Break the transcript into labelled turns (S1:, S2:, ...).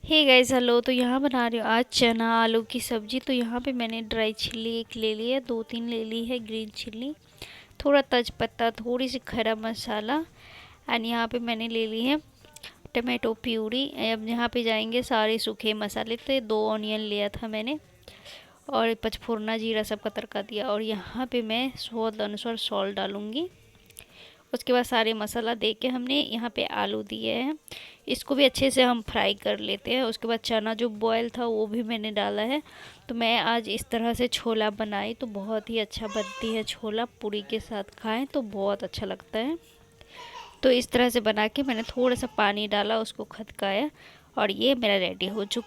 S1: Hey guys hello. तो यहाँ बना रही हूँ आज चना आलू की सब्जी। तो यहाँ पे मैंने ड्राई चिल्ली एक ले ली है, 2-3 ले ली है ग्रीन चिल्ली, थोड़ा तेजपत्ता, थोड़ी सी खड़ा मसाला एंड यहाँ पे मैंने ले ली है टमाटो प्यूरी। अब यहाँ पे जाएंगे सारे सूखे मसाले। तो 2 ऑनियन लिया था मैंने और पचफोरना जीरा सबका तड़का दिया। और यहाँ पे मैं स्वाद अनुसार सॉल्ट डालूँगी। उसके बाद सारे मसाला दे के हमने यहाँ पे आलू दिए हैं, इसको भी अच्छे से हम फ्राई कर लेते हैं। उसके बाद चना जो बॉयल था वो भी मैंने डाला है। तो मैं आज इस तरह से छोला बनाई तो बहुत ही अच्छा बनती है। छोला पूरी के साथ खाएं तो बहुत अच्छा लगता है। तो इस तरह से बना के मैंने थोड़ा सा पानी डाला, उसको खदकाया और ये मेरा रेडी हो चुका है।